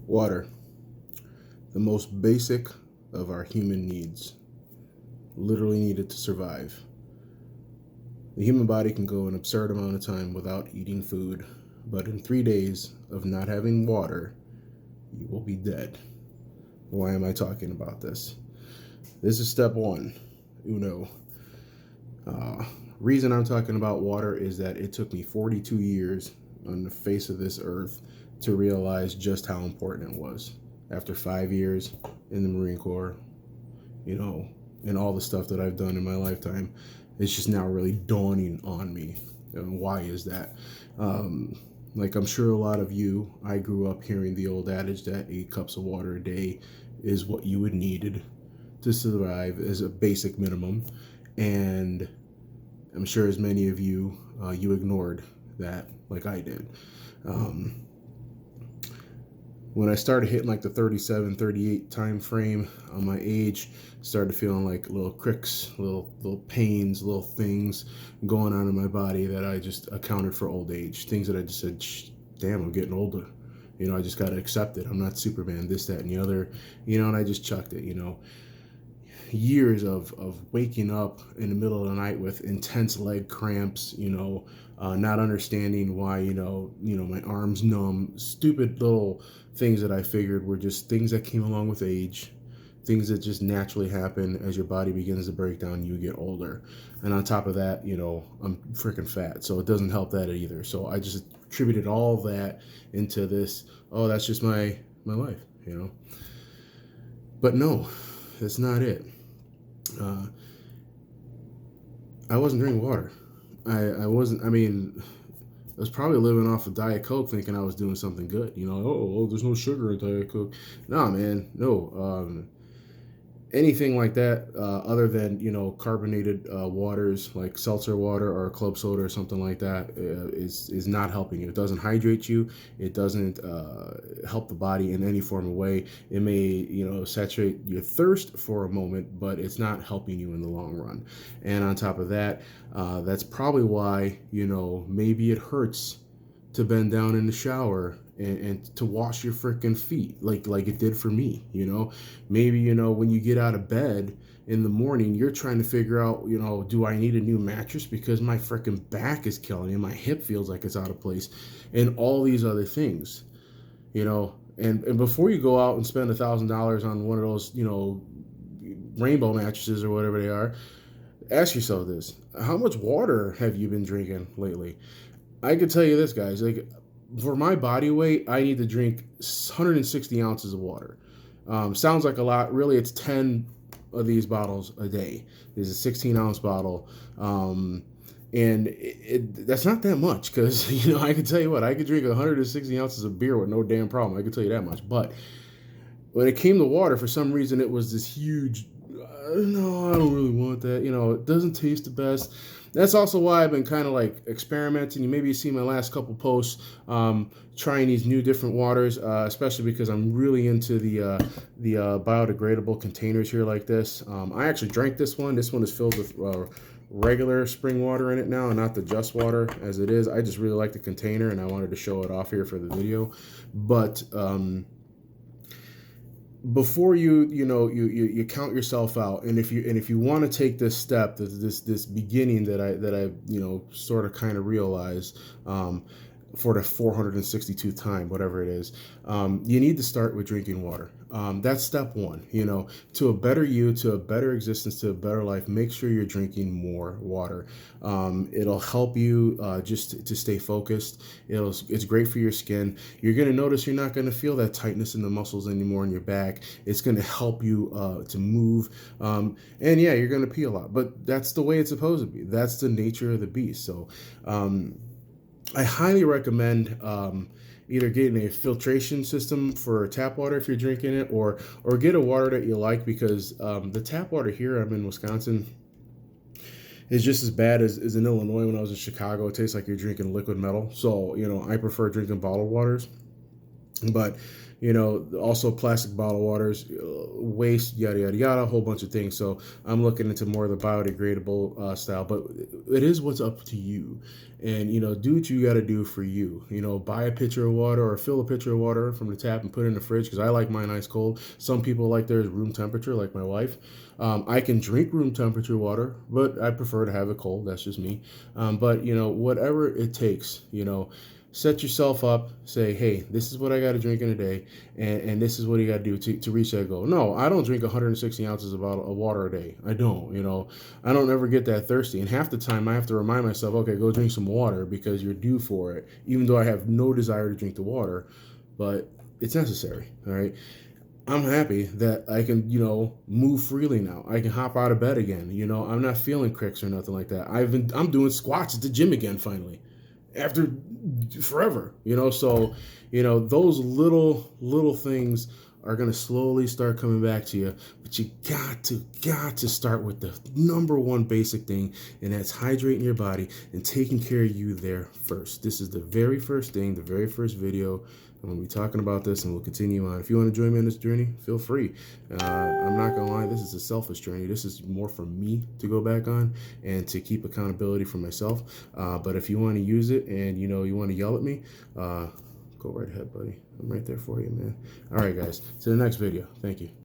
Water, the most basic of our human needs, literally needed to survive. The human body can go an absurd amount of time without eating food, but in 3 days of not having water, you will be dead. Why am I talking about this? This is step one. Uno. Uh, Reason I'm talking about water is that it took me 42 years on the face of this earth to realize just how important it was. After 5 years in the Marine Corps, you know, and all the stuff that I've done in my lifetime, it's just now really dawning on me. And why is that? Um, like I'm sure a lot of you, I grew up hearing the old adage that 8 cups of water a day is what you would needed to survive as a basic minimum. And I'm sure as many of you, you ignored that like I did. Um, when I started hitting like the 37, 38 time frame on my age, started feeling like little cricks, little pains, little things going on in my body that I just accounted for old age. Things that I just said, damn, I'm getting older. I just got to accept it. I'm not Superman, this, that, and the other, and I just chucked it, years of waking up in the middle of the night with intense leg cramps, not understanding why, my arms numb, stupid little things that I figured were just things that came along with age, things that just naturally happen as your body begins to break down and you get older. And on top of that, I'm freaking fat, so it doesn't help that either. So I just attributed all that into this, oh, that's just my life. But no, that's not it. uh, I wasn't drinking water. I wasn't. I mean, I was probably living off of Diet Coke, thinking I was doing something good. Oh, there's no sugar in Diet Coke. Nah, man, no. Anything like that, other than carbonated waters like seltzer water or club soda or something like that, is not helping you. It doesn't hydrate you. It doesn't help the body in any form of way. It may saturate your thirst for a moment, but it's not helping you in the long run. And on top of that, that's probably why maybe it hurts to bend down in the shower and to wash your freaking feet like it did for me. Maybe when you get out of bed in the morning, you're trying to figure out, do I need a new mattress because my freaking back is killing me, my hip feels like it's out of place, and all these other things. And before you go out and spend $1,000 on one of those rainbow mattresses or whatever they are, ask yourself this: how much water have you been drinking lately? I can tell you this, guys. Like, for my body weight, I need to drink 160 ounces of water. Sounds like a lot. Really, it's 10 of these bottles a day. There's a 16-ounce bottle. And that's not that much because, I can tell you what, I could drink 160 ounces of beer with no damn problem. I can tell you that much. But when it came to water, for some reason, it was this huge, no, I don't really want that. It doesn't taste the best. That's also why I've been kind of like experimenting. You maybe see my last couple posts, trying these new different waters, especially because I'm really into the biodegradable containers here like this. I actually drank this one. This one is filled with regular spring water in it now, and not the just water as it is. I just really like the container, and I wanted to show it off here for the video. But before you count yourself out, and if you want to take this step, this beginning that I sort of kind of realized, for the 462th time, whatever it is, you need to start with drinking water. That's step one. To a better you, to a better existence, to a better life, make sure you're drinking more water. It'll help you just to stay focused. It's great for your skin. You're going to notice you're not going to feel that tightness in the muscles anymore in your back. It's going to help you to move. And yeah, you're going to pee a lot, but that's the way it's supposed to be. That's the nature of the beast. So I highly recommend either getting a filtration system for tap water if you're drinking it, or get a water that you like, because the tap water here, I'm in Wisconsin, is just as bad as in Illinois when I was in Chicago. It tastes like you're drinking liquid metal. So I prefer drinking bottled waters. But also plastic bottled waters, waste, yada yada yada, a whole bunch of things. So I'm looking into more of the biodegradable style, but it is what's up to you. And do what you got to do for you. Buy a pitcher of water or fill a pitcher of water from the tap and put it in the fridge, because I like mine ice cold. Some people like theirs room temperature, like my wife. I can drink room temperature water, but I prefer to have it cold. That's just me. But whatever it takes, set yourself up, say, hey, this is what I got to drink in a day, and this is what you got to do to reach that goal. No, I don't drink 160 ounces of water a day. I don't. I don't ever get that thirsty, and half the time I have to remind myself, okay, go drink some water, because you're due for it, even though I have no desire to drink the water. But it's necessary. All right. I'm happy that I can, move freely now. I can hop out of bed again. I'm not feeling cricks or nothing like that. I'm doing squats at the gym again finally, after forever. So those little things are gonna slowly start coming back to you. But you got to start with the number one basic thing, and that's hydrating your body and taking care of you there first. This is the very first thing, the very first video. I'm going to be talking about this, and we'll continue on. If you want to join me on this journey, feel free. I'm not going to lie, this is a selfish journey. This is more for me to go back on and to keep accountability for myself. But if you want to use it and you want to yell at me, go right ahead, buddy. I'm right there for you, man. All right, guys. To the next video. Thank you.